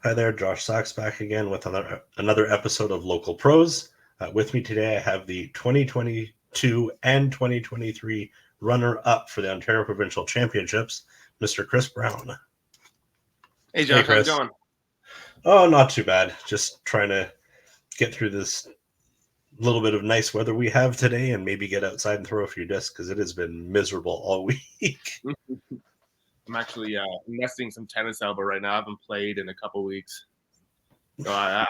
Hi there, Josh Sachs back again with another episode of Local Pros. With me today, I have the 2022 and 2023 runner-up for the Ontario Provincial Championships, Mr. Chris Brown. Hey, Hey, Josh, how's it Chris. going? Oh, not too bad. Just trying to get through this little bit of nice weather we have today and maybe get outside and throw a few discs because it has been miserable all week. I'm actually nesting some tennis elbow right now. I haven't played in a couple weeks, so I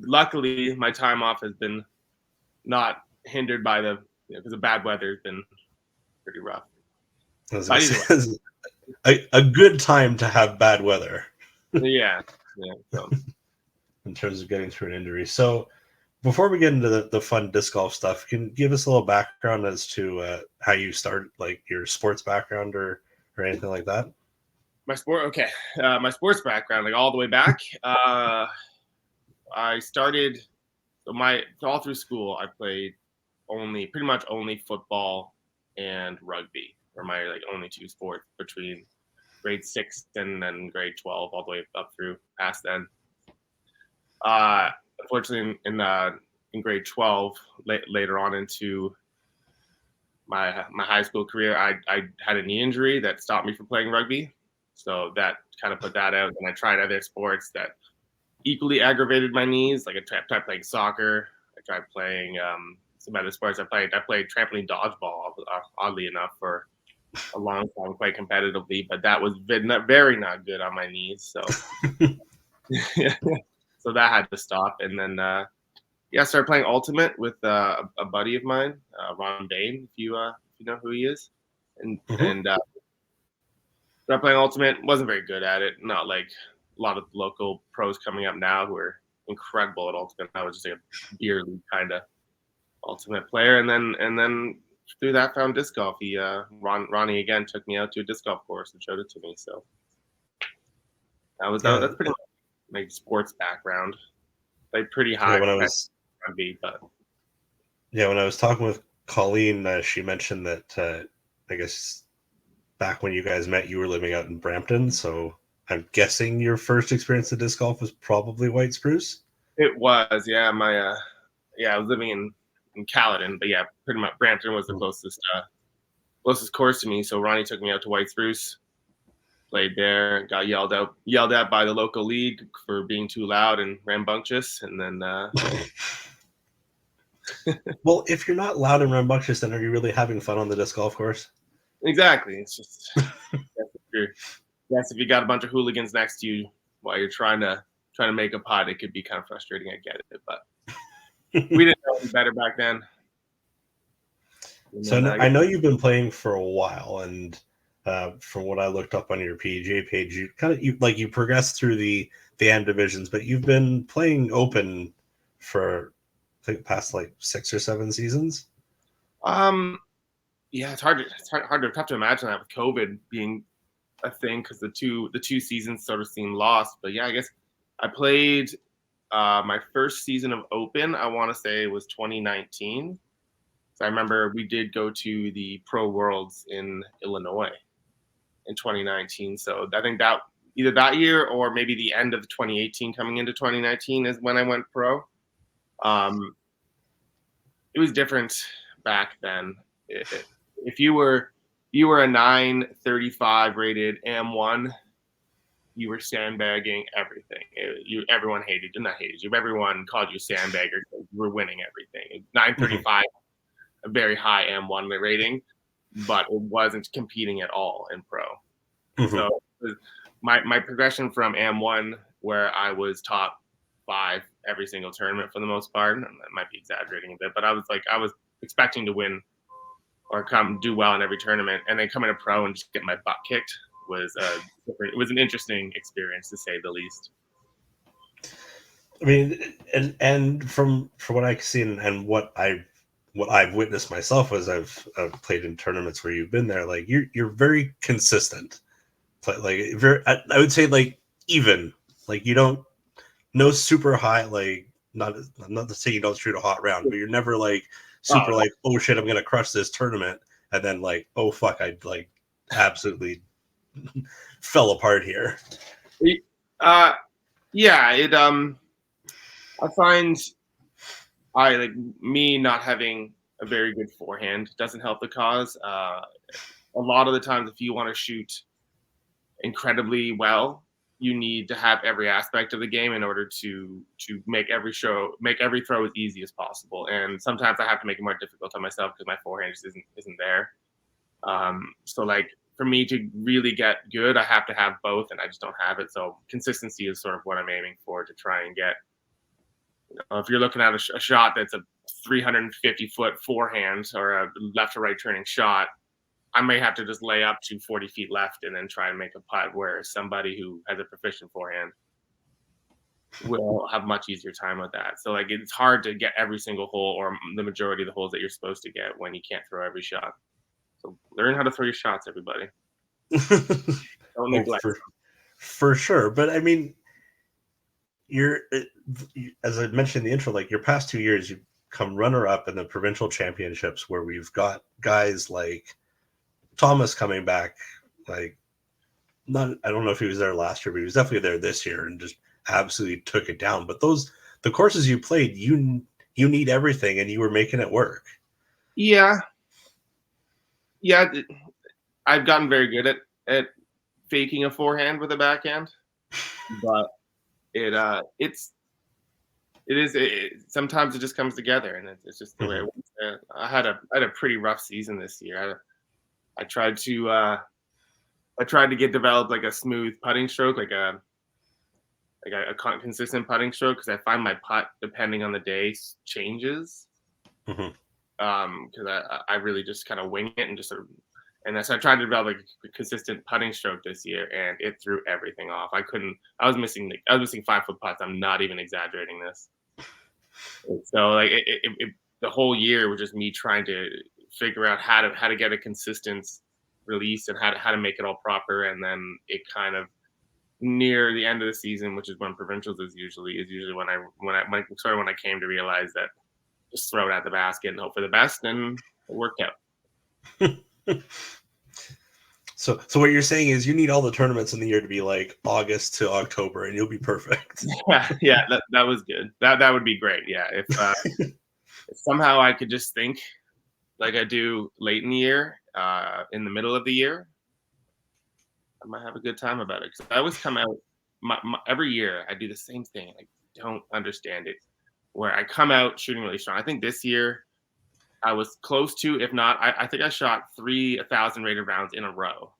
luckily my time off has been not hindered by because the bad weather has been pretty rough. But either way, a good time to have bad weather. yeah. So. In terms of getting through an injury. So before we get into the fun disc golf stuff, can you give us a little background as to how you started, like your sports background or anything like that? My sports background, like all the way back. I started all through school. I played pretty much only football and rugby were my only two sports between grade 6 and then grade 12, all the way up through past then. Unfortunately, in grade 12, later on into my high school career, I had a knee injury that stopped me from playing rugby. So that kind of put that out. And I tried other sports that equally aggravated my knees. Like I tried playing soccer. I tried playing some other sports. I played trampoline dodgeball, oddly enough, for a long time, quite competitively. But that was very not good on my knees. So so that had to stop. And then I started playing Ultimate with a buddy of mine, Ron Bain, if you know who he is, and started playing Ultimate. Wasn't very good at it. Not like a lot of local pros coming up now who are incredible at Ultimate. I was just like a beer league kind of Ultimate player, and then through that found disc golf. Ronnie again took me out to a disc golf course and showed it to me. So that's pretty much my sports background. Like pretty high. When I was talking with Colleen, she mentioned that I guess back when you guys met, you were living out in Brampton. So I'm guessing your first experience of disc golf was probably White Spruce. It was, yeah. I was living in Caledon, but yeah, pretty much Brampton was the closest course to me. So Ronnie took me out to White Spruce, played there, got yelled at by the local league for being too loud and rambunctious, and then. Well, if you're not loud and rambunctious, then are you really having fun on the disc golf course? Exactly. It's just if you got a bunch of hooligans next to you while you're trying to make a putt, it could be kind of frustrating. I get it, but we didn't know any better back then. So I know you've been playing for a while, and from what I looked up on your PGA page, you progressed through the AM divisions, but you've been playing Open for I think past like 6 or 7 seasons. Yeah, it's tough to imagine that with COVID being a thing because the two seasons sort of seem lost. But yeah, I guess I played my first season of Open. I want to say it was 2019. So I remember we did go to the Pro Worlds in Illinois in 2019. So I think that either that year or maybe the end of 2018 coming into 2019 is when I went pro. It was different back then. If you were a 935 rated AM1, you were sandbagging everything. Everyone hated you, not hated you, but everyone called you sandbagger. You were winning everything. 935, a very high AM1 rating, but it wasn't competing at all in pro. So my progression from AM1, where I was top 5 every single tournament for the most part, and that might be exaggerating a bit, but I was expecting to win or do well in every tournament, and then coming to pro and just get my butt kicked was an interesting experience, to say the least. I mean, and from what I've seen and what I've witnessed myself as I've played in tournaments where you've been there, like you're very consistent. Like I would say like even, like you don't no super high, like not to say you don't shoot a hot round, but you're never like super like, oh shit, I'm gonna crush this tournament, and then like, oh fuck, I like absolutely fell apart here. Yeah, I find I like me not having a very good forehand doesn't help the cause. A lot of the times, if you want to shoot incredibly well, you need to have every aspect of the game in order to make every throw as easy as possible. And sometimes I have to make it more difficult on myself because my forehand just isn't there. So like for me to really get good, I have to have both, and I just don't have it. So consistency is sort of what I'm aiming for to try and get. If you're looking at a shot that's a 350-foot forehand or a left to right turning shot, I may have to just lay up to 40 feet left and then try and make a putt. Whereas somebody who has a proficient forehand will have much easier time with that. So like it's hard to get every single hole or the majority of the holes that you're supposed to get when you can't throw every shot. So learn how to throw your shots, everybody. Don't Oh, neglect. for sure. But I mean, you're as I mentioned in the intro, like your past 2 years, you come runner up in the provincial championships where we've got guys like Thomas coming back. Like, not I don't know if he was there last year, but he was definitely there this year and just absolutely took it down. But the courses you played, you need everything, and you were making it work. Yeah, yeah. I've gotten very good at faking a forehand with a backhand, but sometimes it just comes together, and it's just the way it works. I had a pretty rough season this year. I tried to get developed like a smooth putting stroke, consistent putting stroke, because I find my putt, depending on the day, changes. Mhm. Because I really just kind of wing it and just sort of, and so I tried to develop like a consistent putting stroke this year, and it threw everything off. I was missing 5-foot putts. I'm not even exaggerating this. So like the whole year was just me trying to figure out how to get a consistent release and how to make it all proper, and then it kind of near the end of the season, which is when provincials is usually when I came to realize that just throw it at the basket and hope for the best, and it worked out. So what you're saying is you need all the tournaments in the year to be like August to October, and you'll be perfect. Yeah, that was good. That would be great. Yeah, if somehow I could just think like I do late in the year, in the middle of the year, I might have a good time about it. Because I always come out every year. I do the same thing. I don't understand it. Where I come out shooting really strong. I think this year I was close to, if not, I think I shot 1,000 rated rounds in a row,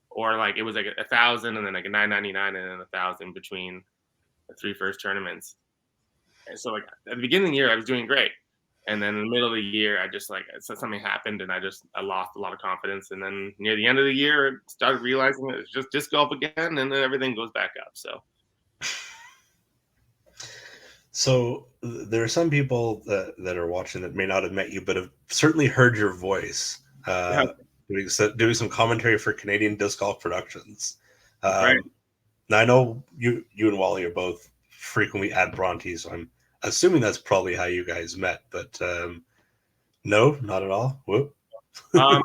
or like it was like 1,000 and then like a 999 and then 1,000 between the three first tournaments. And so like at the beginning of the year I was doing great, and then in the middle of the year I just like something happened and I lost a lot of confidence, and then near the end of the year I started realizing it's just disc golf again, and then everything goes back up. So there are some people that are watching that may not have met you, but have certainly heard your voice Yeah, doing some commentary for Canadian Disc Golf Productions. right. Now I know you and Wally are both frequently at Bronte, so I'm assuming that's probably how you guys met. But no, not at all. Whoop. Um,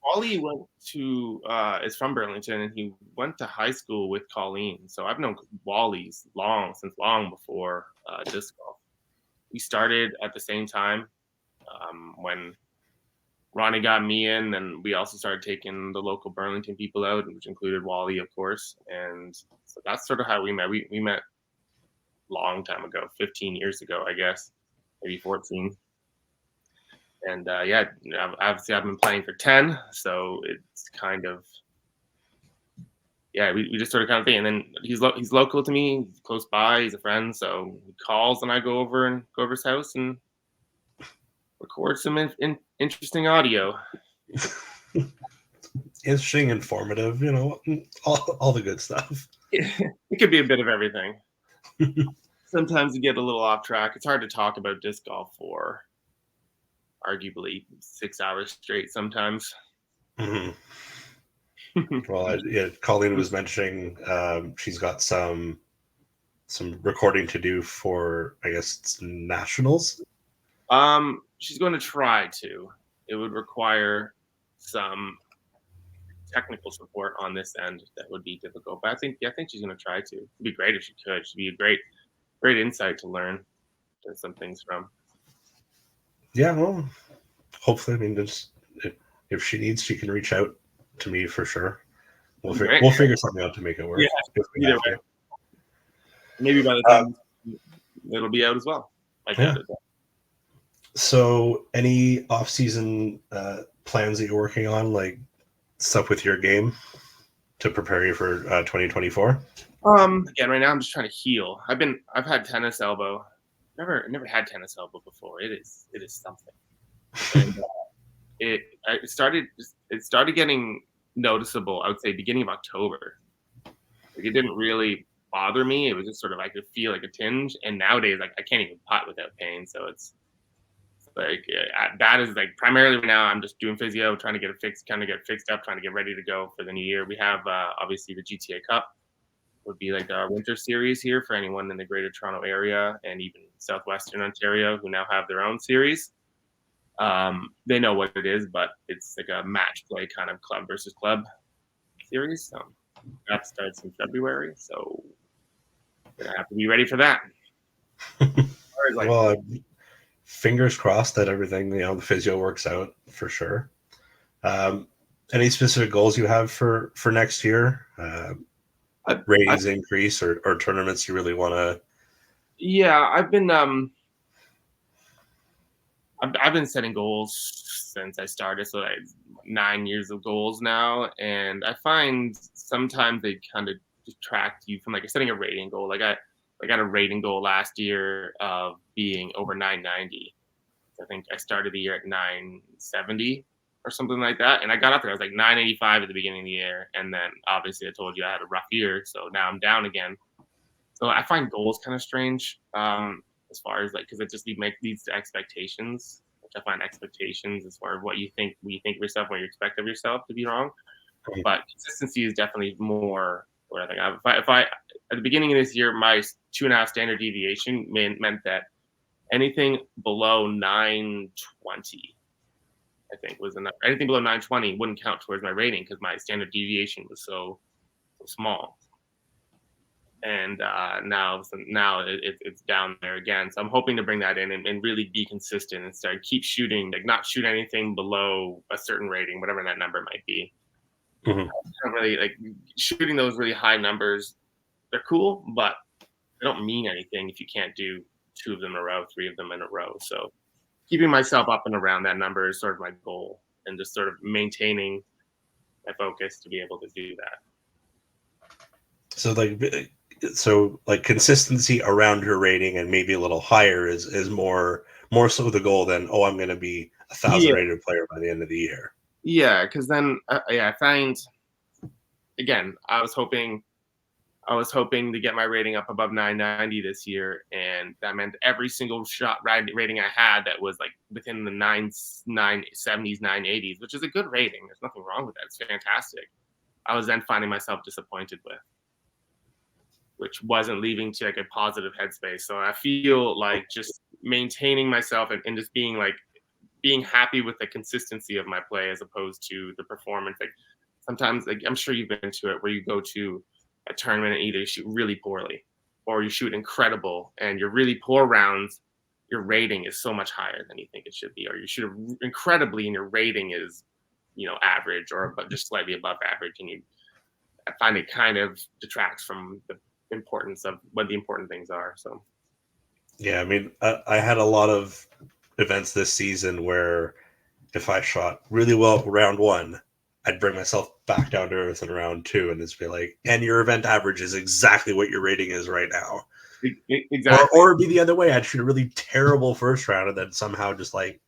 Wally went to is from Burlington, and he went to high school with Colleen. So I've known Wally's since long before disc golf. We started at the same time when Ronnie got me in, and we also started taking the local Burlington people out, which included Wally, of course. And so that's sort of how we met. We met a long time ago, 15 years ago, I guess, maybe 14. And yeah, obviously I've been playing for 10, so it's kind of, yeah, we just sort of kind of thing. And then he's local to me, he's close by, he's a friend, so he calls and I go over his house and record some interesting audio. Interesting, informative, all the good stuff. It could be a bit of everything. Sometimes you get a little off track. It's hard to talk about disc golf for arguably 6 hours straight sometimes. Mm-hmm. Well, yeah, Colleen was mentioning she's got some recording to do for, I guess, it's nationals. She's going to try to. It would require some technical support on this end that would be difficult. But I think she's going to try to. It'd be great if she could. She'd be a great insight to learn some things from. Yeah, well, hopefully, I mean, just if she needs, she can reach out to me for sure. We'll figure something out to make it work. Yeah, if we either have way. to. Maybe by the time it'll be out as well. Yeah. So, any off-season plans that you're working on, like stuff with your game to prepare you for 2024? Again, right now I'm just trying to heal. I've had tennis elbow. Never had tennis elbow before. It is something. And, it started getting noticeable, I would say, beginning of October. Like, it didn't really bother me. It was just sort of, I could feel like a tinge. And nowadays, like, I can't even putt without pain. So it's like, that is like primarily right now I'm just doing physio, trying to get it fixed, kind of get fixed up, trying to get ready to go for the new year. We have obviously the GTA Cup would be like our winter series here for anyone in the Greater Toronto area and even Southwestern Ontario who now have their own series. They know what it is, but it's like a match play kind of club versus club series. So that starts in February. So we're gonna have to be ready for that. Well, fingers crossed that everything, the physio works out for sure. Any specific goals you have for next year? Ratings increase or tournaments you really want to? Yeah, I've been setting goals since I started, so like 9 years of goals now, and I find sometimes they kind of detract you from like setting a rating goal. Like I got a rating goal last year of being over 990. I think I started the year at 970 or something like that, and I got up there. I was like 985 at the beginning of the year, and then obviously I told you I had a rough year, so now I'm down again. So I find goals kind of strange. As far as like, because it just leads to expectations, which I find expectations as far as what you think of yourself, what you expect of yourself to be wrong. But consistency is definitely more where I think if I at the beginning of this year, my 2.5 standard deviation meant that anything below 920, I think was enough. Anything below 920 wouldn't count towards my rating because my standard deviation was so small. And now it's down there again. So I'm hoping to bring that in and really be consistent and keep shooting, like not shoot anything below a certain rating, whatever that number might be. Mm-hmm. I don't really like shooting those really high numbers. They're cool, but they don't mean anything if you can't do 2 of them in a row, 3 of them in a row. So keeping myself up and around that number is sort of my goal, and just sort of maintaining my focus to be able to do that. So like consistency around your rating and maybe a little higher is more so the goal than I'm going to be 1,000 rated player by the end of the year. Yeah, because then I find, again, I was hoping to get my rating up above 990 this year, and that meant every single shot rating I had that was like within the 970s, 980s, which is a good rating. There's nothing wrong with that. It's fantastic. I was then finding myself disappointed with, which wasn't leading to like a positive headspace. So I feel like just maintaining myself and just being happy with the consistency of my play as opposed to the performance. Like sometimes, like I'm sure you've been to it, where you go to a tournament and either you shoot really poorly or you shoot incredible, and your really poor rounds, your rating is so much higher than you think it should be, or you shoot incredibly and your rating is, average or just slightly above average, and I find it kind of detracts from the importance of what the important things are. So yeah, I mean, I had a lot of events this season where if I shot really well round 1, I'd bring myself back down to earth in round 2 and just be like, and your event average is exactly what your rating is right now. Exactly. Or it'd be the other way. I'd shoot a really terrible first round and then somehow just like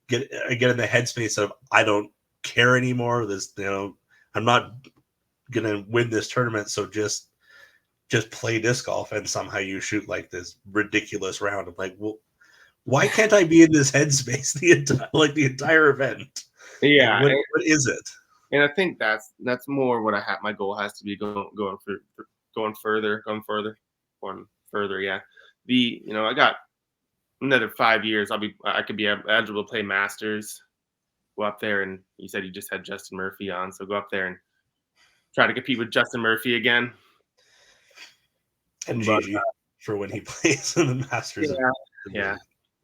get in the headspace of I don't care anymore. This, I'm not gonna win this tournament, so just play disc golf, and somehow you shoot like this ridiculous round. I'm like, well, why can't I be in this headspace the entire event? Yeah, like, what is it? And I think that's more what I have. My goal has to be going further. Yeah, I got another 5 years. I could be eligible to play Masters. Go up there, and you said you just had Justin Murphy on, so go up there and try to compete with Justin Murphy again. And But Gigi for when he plays in the Masters. yeah.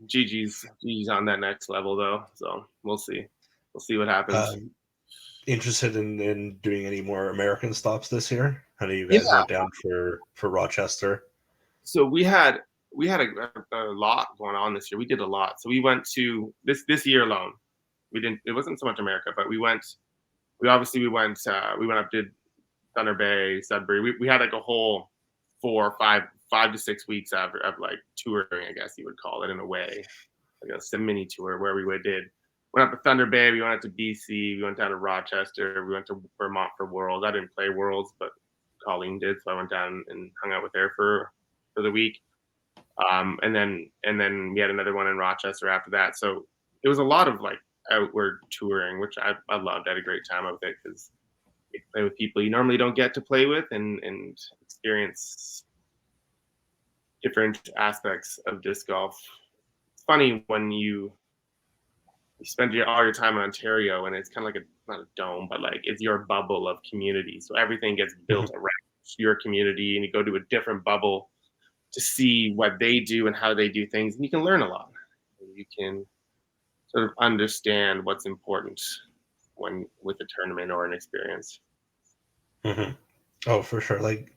Gigi's on that next level though, so we'll see. We'll see what happens. Interested in doing any more American stops this year? I know you guys Yeah. went down for Rochester. So we had a lot going on this year. We did a lot. So we went to this year alone. We didn't. It wasn't so much America, but we went. We obviously we went. We went up to Thunder Bay, Sudbury. We had like a whole 5 to 6 weeks of like touring, I guess you would call it in a way, like a mini tour where we went up to Thunder Bay, we went up to BC, we went down to Rochester, we went to Vermont for Worlds. I didn't play Worlds, but Colleen did, so I went down and hung out with her for the week. And then we had another one in Rochester after that. So it was a lot of like outward touring, which I loved. I had a great time with it because you play with people you normally don't get to play with and experience different aspects of disc golf. It's funny when you spend all your time in Ontario and it's kind of like not a dome, but like it's your bubble of community. So everything gets built around your community, and you go to a different bubble to see what they do and how they do things, and you can learn a lot. You can sort of understand what's important when with a tournament or an experience. Mm-hmm. Oh, for sure. Like,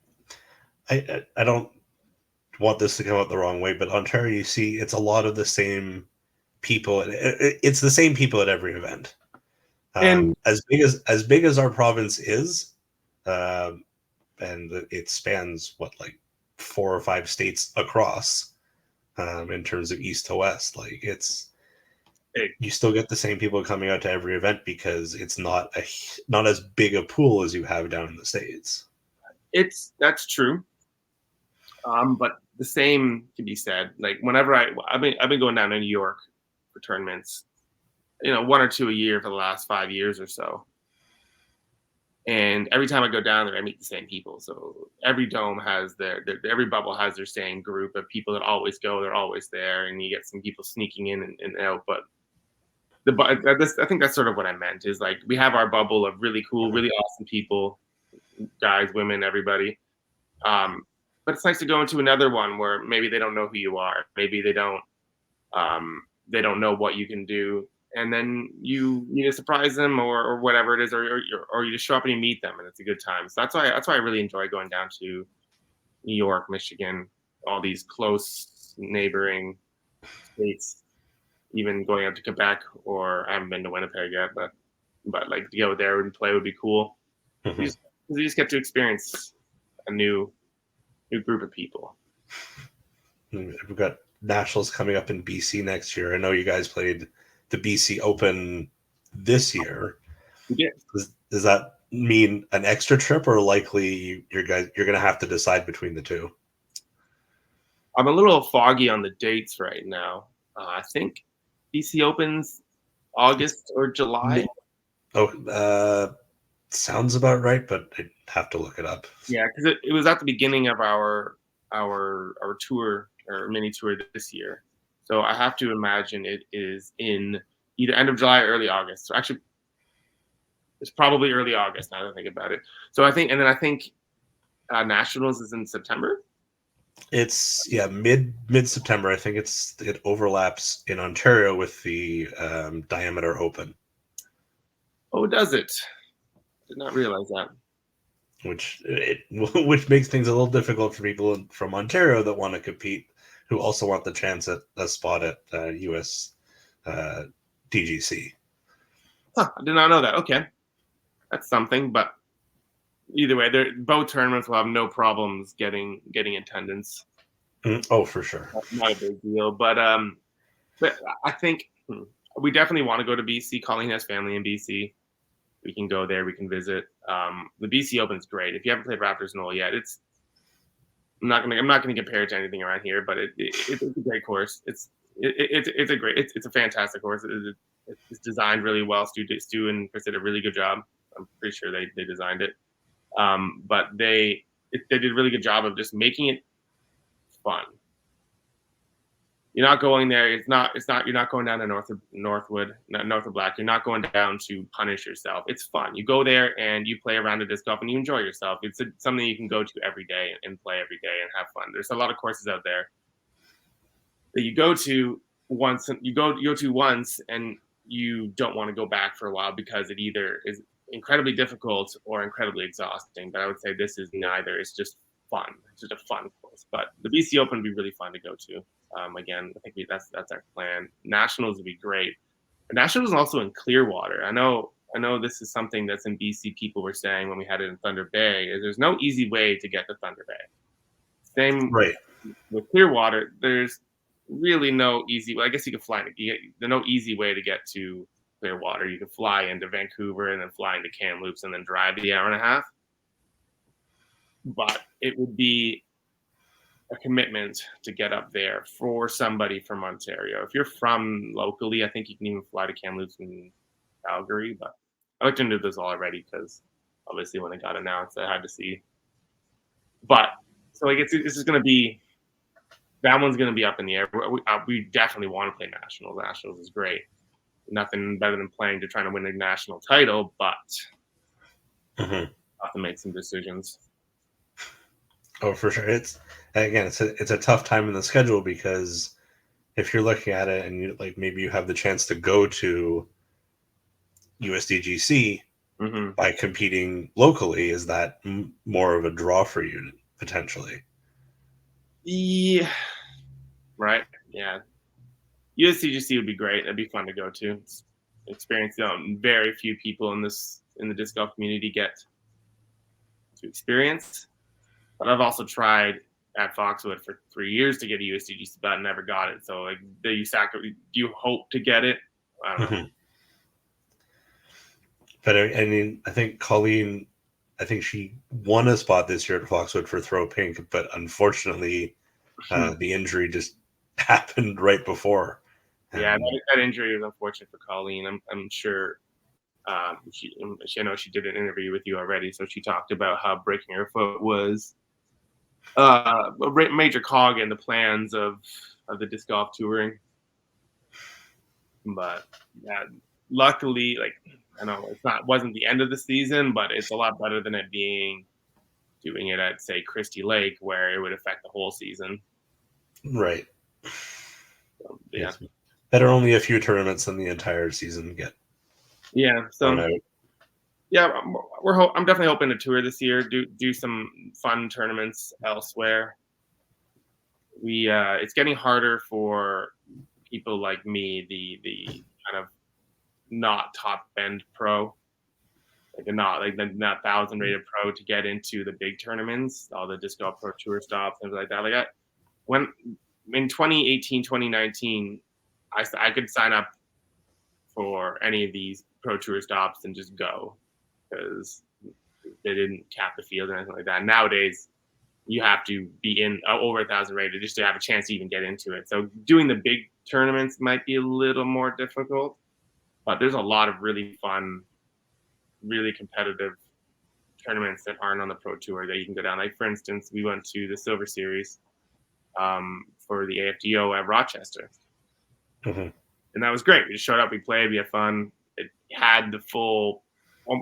I don't want this to come out the wrong way, but Ontario, you see, it's a lot of the same people. It's the same people at every event. And as big as our province is, and it spans like 4 or 5 states across, in terms of east to west. Like you still get the same people coming out to every event because it's not as big a pool as you have down in the States. That's true. But the same can be said. Like whenever I've been going down to New York for tournaments, 1 or 2 a year for the last 5 years or so. And every time I go down there, I meet the same people. So every dome has every bubble has their same group of people that always go. They're always there, and you get some people sneaking in and out. But I think that's sort of what I meant is like we have our bubble of really cool, really awesome people, guys, women, everybody. But it's nice to go into another one where maybe they don't know who you are, maybe they don't know what you can do, and then you need to surprise them or whatever it is, or you just show up and you meet them, and it's a good time. So that's why I really enjoy going down to New York, Michigan, all these close neighboring states. Even going out to Quebec, or I haven't been to Winnipeg yet, but like to go there and play would be cool. Mm-hmm. You just get to experience a new group of people. We've got nationals coming up in BC next year. I know you guys played the BC Open this year. We did. Does that mean an extra trip, or likely you're going to have to decide between the two? I'm a little foggy on the dates right now. I think BC Open's August or July. Sounds about right, but I'd have to look it up. Yeah, because it was at the beginning of our tour or mini tour this year. So I have to imagine it is in either end of July or early August. So actually, it's probably early August now that I think about it. So I think Nationals is in September. It's mid September. I think it overlaps in Ontario with the Diameter Open. Oh, does it? Did not realize that. Which makes things a little difficult for people from Ontario that want to compete, who also want the chance at a spot at US DGC. Huh, I did not know that. Okay, that's something. But either way, both tournaments will have no problems getting attendance. Oh, for sure. Not a big deal. But I think we definitely want to go to BC. Colleen has family in BC. We can go there. We can visit. The BC Open is great. If you haven't played Raptors Knoll yet, I'm not gonna compare it to anything around here, but it's a great course. It's a fantastic course. It's designed really well. Stu and Chris did a really good job. I'm pretty sure they designed it. But they did a really good job of just making it fun. You're not going there. It's not. You're not going down to Northwood, North of Black. You're not going down to punish yourself. It's fun. You go there and you play around a disc golf and you enjoy yourself. It's something you can go to every day and play every day and have fun. There's a lot of courses out there that you go to once. You go to once and you don't want to go back for a while because it either is incredibly difficult or incredibly exhausting. But I would say this is neither. It's just fun. It's just a fun course. But the BC Open would be really fun to go to. Again, I think that's our plan. Nationals would be great. But Nationals is also in Clearwater. I know this is something that's in BC. People were saying when we had it in Thunder Bay is there's no easy way to get to Thunder Bay. Same Right. with Clearwater. There's really no easy. Well, I guess you could fly. There's no easy way to get to Clearwater. You could fly into Vancouver and then fly into Kamloops and then drive the hour and a half. But it would be a commitment to get up there for somebody from Ontario. If you're from locally, I think you can even fly to Kamloops and Calgary. But I looked into this already because obviously when it got announced, I had to see. But so this is going to be, that one's going to be up in the air. We definitely want to play Nationals. Nationals is great. Nothing better than playing to try to win a national title, but have to make some decisions. Oh, for sure. It's a tough time in the schedule because if you're looking at it and you maybe you have the chance to go to USDGC by competing locally, is that more of a draw for you potentially? Yeah. Right. Yeah. USDGC would be great. That'd be fun to go to. It's experience. Very few people in the disc golf community get to experience. But I've also tried at Foxwood for 3 years to get a USDGC, but I never got it. So, do you hope to get it? I don't know. But I mean, I think Colleen, she won a spot this year at Foxwood for Throw Pink, but unfortunately, the injury just happened right before. Yeah, that injury was unfortunate for Colleen. I'm sure. I know she did an interview with you already, so she talked about how breaking her foot was a major cog in the plans of the disc golf touring. But yeah, luckily, I know wasn't the end of the season, but it's a lot better than it doing it at, say, Christie Lake, where it would affect the whole season. Right. So, yeah. Better only a few tournaments than the entire season get. Yeah. So. Yeah, I'm definitely hoping to tour this year. Do some fun tournaments elsewhere. It's getting harder for people like me, the kind of not top end pro, the not 1,000 rated pro, to get into the big tournaments, all the Disc Golf Pro Tour stops, things like that. When in 2018, 2019, I could sign up for any of these Pro Tour stops and just go, because they didn't cap the field or anything like that. Nowadays, you have to be in over 1,000 rated just to have a chance to even get into it. So doing the big tournaments might be a little more difficult, but there's a lot of really fun, really competitive tournaments that aren't on the Pro Tour that you can go down. For instance, we went to the Silver Series for the AFDO at Rochester. And that was great. We just showed up, we played, we had fun. It had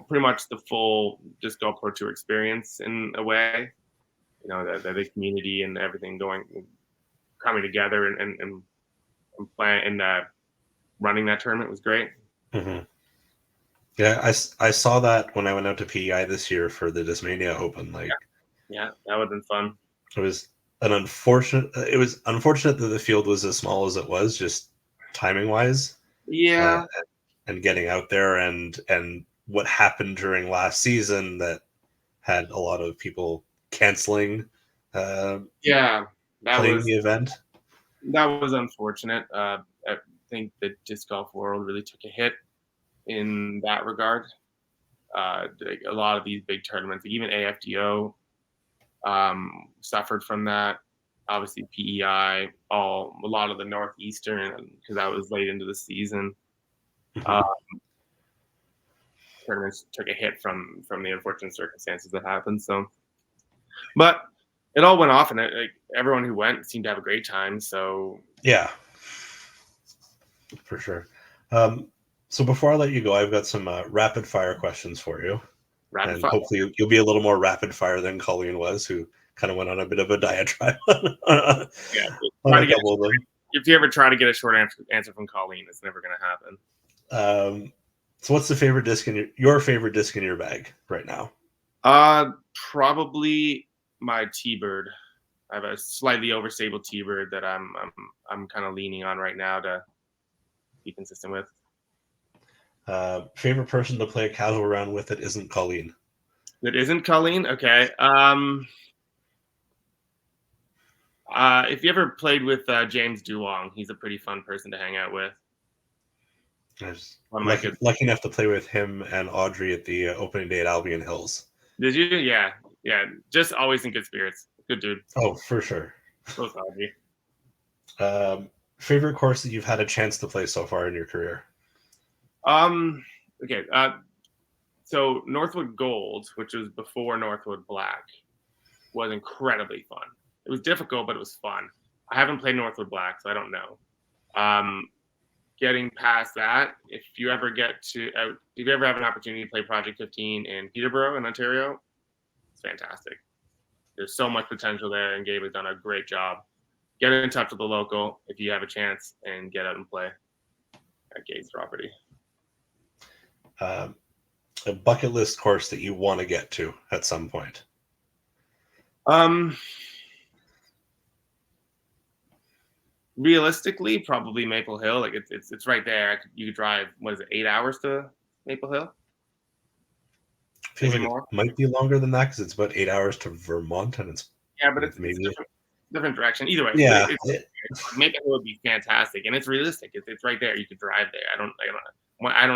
pretty much the full Disc Golf Pro Tour experience in a way. The community and everything coming together and playing and running that tournament was great. Yeah, I saw that when I went out to PEI this year for the Discmania Open. Yeah, that would have been fun. It was unfortunate that the field was as small as it was, just timing wise. Yeah. And getting out there and what happened during last season that had a lot of people canceling playing the event. That was unfortunate. I think the disc golf world really took a hit in that regard. A lot of these big tournaments, even AFDO, suffered from that. Obviously, PEI, a lot of the Northeastern, because that was late into the season. Tournaments took a hit from the unfortunate circumstances that happened. So, but it all went off, and everyone who went seemed to have a great time. So yeah, For sure. So before I let you go, I've got some rapid fire questions for you, Rapid and fire. hopefully you'll be a little more rapid fire than Colleen was, who kind of went on a bit of a diatribe Yeah. on Try a to get couple of them. if you ever try to get a short answer from Colleen, it's never going to happen. So what's the favorite disc in your favorite disc in your bag right now? Probably my T-Bird. I have a slightly overstable T-Bird that I'm kind of leaning on right now to be consistent with. Favorite person to play a casual round with that isn't Colleen? That isn't Colleen. Okay. If you ever played with James Duong, he's a pretty fun person to hang out with. I was One of my good. lucky enough to play with him and Audrey at the opening day at Albion Hills. Did you? Yeah, yeah. Just always in good spirits. Good dude. Oh, for sure. Both Audrey. Favorite course that you've had a chance to play so far in your career? Okay. So Northwood Gold, which was before Northwood Black, was incredibly fun. It was difficult, but it was fun. I haven't played Northwood Black, so I don't know. Getting past that, if you ever have an opportunity to play Project 15 in Peterborough in Ontario, it's fantastic. There's so much potential there, and Gabe has done a great job. Get in touch with the local if you have a chance, and get out and play at Gabe's property. A bucket list course that you want to get to at some point? Realistically, probably Maple Hill. Like it's right there. You could drive, what is it, 8 hours to Maple Hill? Feels Maybe like more. It might be longer than that because it's about 8 hours to Vermont, and it's Yeah, but it's maybe different direction. Either way, yeah. Maple Hill would be fantastic, and it's realistic. It's right there. You could drive there. I don't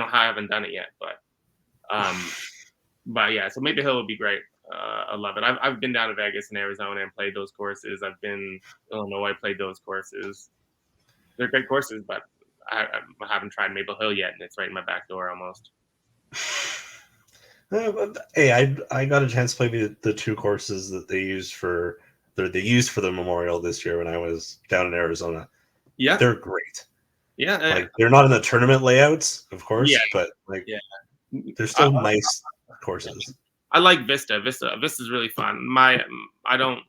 know how I haven't done it yet, but yeah. So Maple Hill would be great. I love it. I've been down to Vegas and Arizona and played those courses. I've been Illinois, played those courses. They're great courses, but I haven't tried Maple Hill yet, and it's right in my back door almost. Hey, I got a chance to play the two courses that they used for the memorial this year when I was down in Arizona. Yeah, they're great. Yeah, like they're not in the tournament layouts, of course, but like they're still nice courses. I like Vista. Vista's really fun. I don't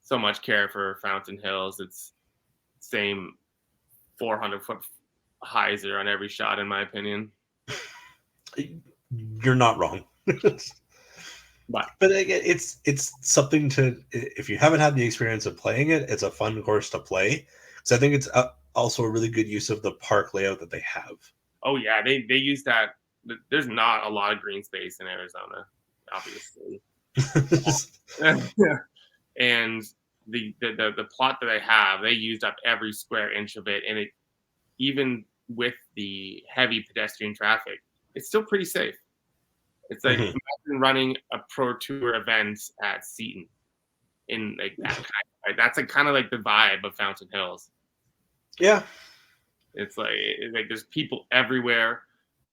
so much care for Fountain Hills. It's same 400-foot hyzer on every shot, in my opinion. You're not wrong. But again, it's something to, if you haven't had the experience of playing it, it's a fun course to play. So I think it's also a really good use of the park layout that they have. Oh yeah, they use that. There's not a lot of green space in Arizona, obviously. And the plot that they have, they used up every square inch of it, and it, even with the heavy pedestrian traffic, it's still pretty safe. It's like imagine running a pro tour event at Seton in like that that's like kind of like the vibe of Fountain Hills. Yeah, it's like there's people everywhere.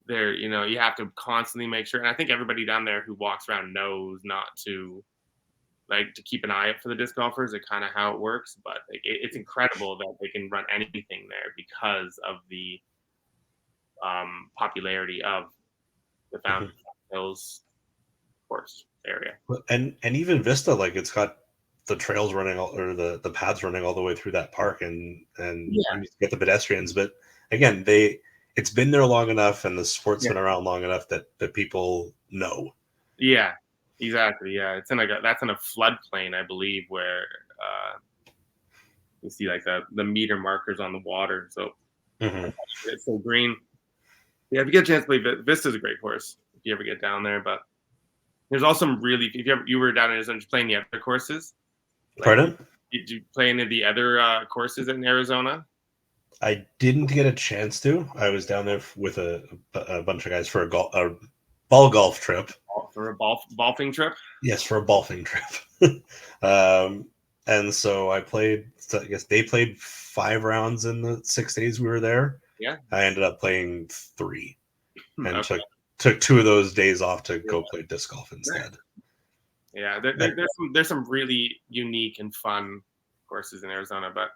There, you have to constantly make sure, and I think everybody down there who walks around knows not to to keep an eye out for the disc golfers. It's kind of how it works, but it's incredible that they can run anything there because of the popularity of the Fountain Hills course area. And even Vista, like it's got the trails running or the paths running all the way through that park, and you get the pedestrians. But again, it's been there long enough, and the sport's been around long enough that people know. Yeah, exactly. Yeah, it's that's in a floodplain, I believe, where you see like the meter markers on the water. So it's so green. Yeah, if you get a chance to play Vista's a great course if you ever get down there. But there's also some really, if you were down in Arizona, playing the other courses. Pardon? Did you play any of the other courses in Arizona? I didn't get a chance to. I was down there with a bunch of guys for a ball golf trip. For a golfing trip? Yes, for a golfing trip. And so I played. So I guess they played 5 rounds in the 6 days we were there. Yeah. I ended up playing 3, and took 2 of those days off to go play disc golf instead. Yeah, there's some really unique and fun courses in Arizona, but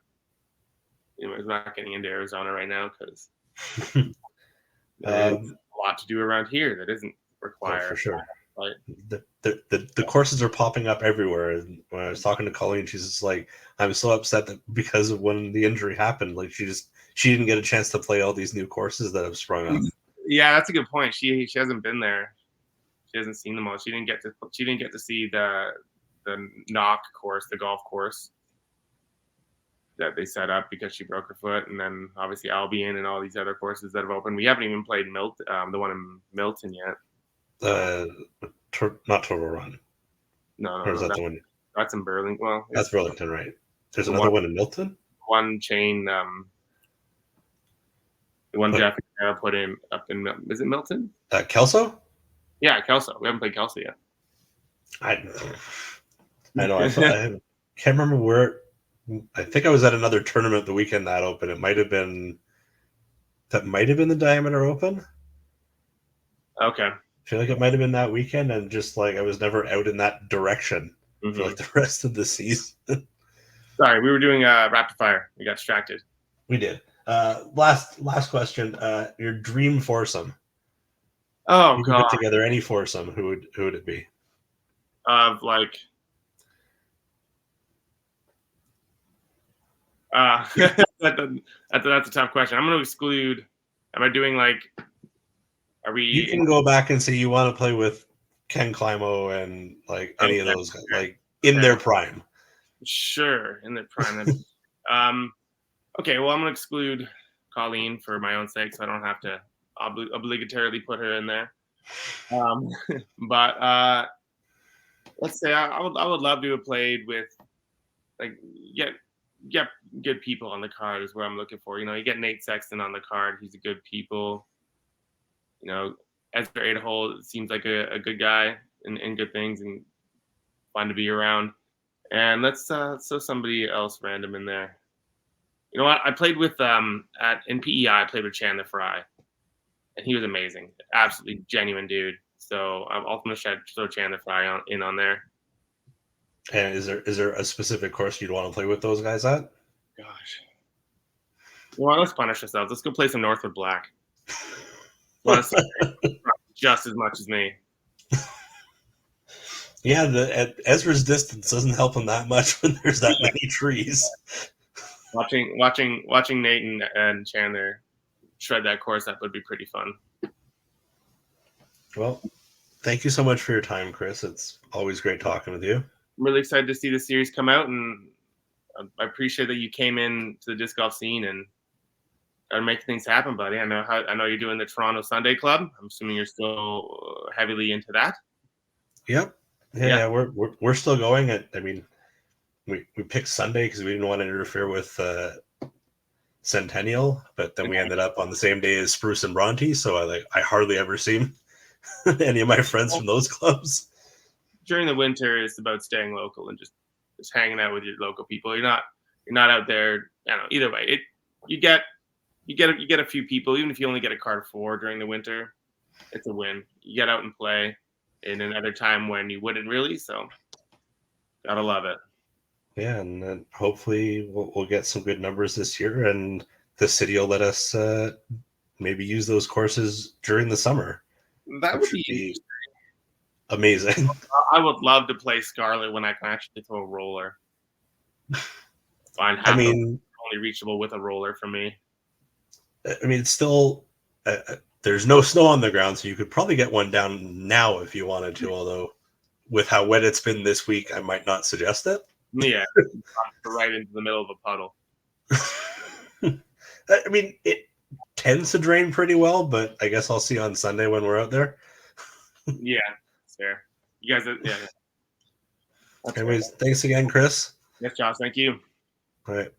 anyways, I'm not getting into Arizona right now because There's Um, a lot to do around here that isn't oh, required. for sure. But The courses are popping up everywhere. And when I was talking to Colleen, she's just like, I'm so upset that because of when the injury happened, like she didn't get a chance to play all these new courses that have sprung up. yeah, that's a good point. She hasn't been there. She hasn't seen them all. She didn't get to see the knock course, the golf course that they set up because she broke her foot, and then obviously Albion and all these other courses that have opened. We haven't even played the one in Milton yet. Not Total Run. No, Or is that the one? That's in Burlington. Well, That's Burlington, right? There's the another one in Milton. one chain. The one Jeff put in up in is it Milton? Kelso? Yeah, Kelso. We haven't played Kelso yet. I know. I can't remember where. I think I was at another tournament the weekend that opened. It might have been the Diameter Open. Okay. I feel like it might have been that weekend, and just like I was never out in that direction for like the rest of the season. Sorry, we were doing rapid fire. We got distracted. We did. Last question. Your dream foursome. Oh, you could put together any foursome. Who would it be? Like. That's a tough question. I'm going to exclude. Am I doing like? Are we? You can go back and say you want to play with Ken Climo and like any of those guys, like in their prime. Sure, in their prime. Okay, well, I'm going to exclude Colleen for my own sake, so I don't have to obligatorily put her in there. But let's say I would love to have played with like get good people on the card is what I'm looking for. You know, you get Nate Sexton on the card. He's a good people. You know, Ezra Adahole seems like a good guy and good things and fun to be around. And let's throw somebody else random in there. You know what? I played with in PEI. I played with Chandler Fry, and he was amazing, absolutely genuine dude. So I'm ultimately try to throw Chandler Fry in on there. And is there a specific course you'd want to play with those guys at? Gosh, well, let's punish ourselves. Let's go play some Northwood Black. Just as much as me. Yeah, Ezra's distance doesn't help him that much when there's that many trees. Watching Nate and Chandler shred that course up would be pretty fun. Well, thank you so much for your time, Chris. It's always great talking with you. I'm really excited to see the series come out, and I appreciate that you came in to the disc golf scene and make things happen, buddy. I know you're doing the Toronto Sunday Club. I'm assuming you're still heavily into that. Yep. Yeah. We're still going. I mean, we picked Sunday because we didn't want to interfere with Centennial, but then we ended up on the same day as Spruce and Bronte, so I hardly ever see any of my friends from those clubs. During the winter, it's about staying local and just hanging out with your local people. You're not out there. I don't know. Either way, you get a few people, even if you only get a card of 4 during the winter, it's a win. You get out and play in another time when you wouldn't really. So, gotta love it. Yeah, and then hopefully we'll get some good numbers this year, and the city will let us maybe use those courses during the summer. That would be amazing. I would love to play Scarlet when I can actually throw a roller. I mean, only reachable with a roller for me. I mean, it's still there's no snow on the ground, so you could probably get one down now if you wanted to. Although, with how wet it's been this week, I might not suggest it. Yeah, right into the middle of a puddle. I mean, it tends to drain pretty well, but I guess I'll see on Sunday when we're out there. Yeah, it's fair. You guys, yeah. Anyways, thanks again, Chris. Yes, Josh. Thank you. All right.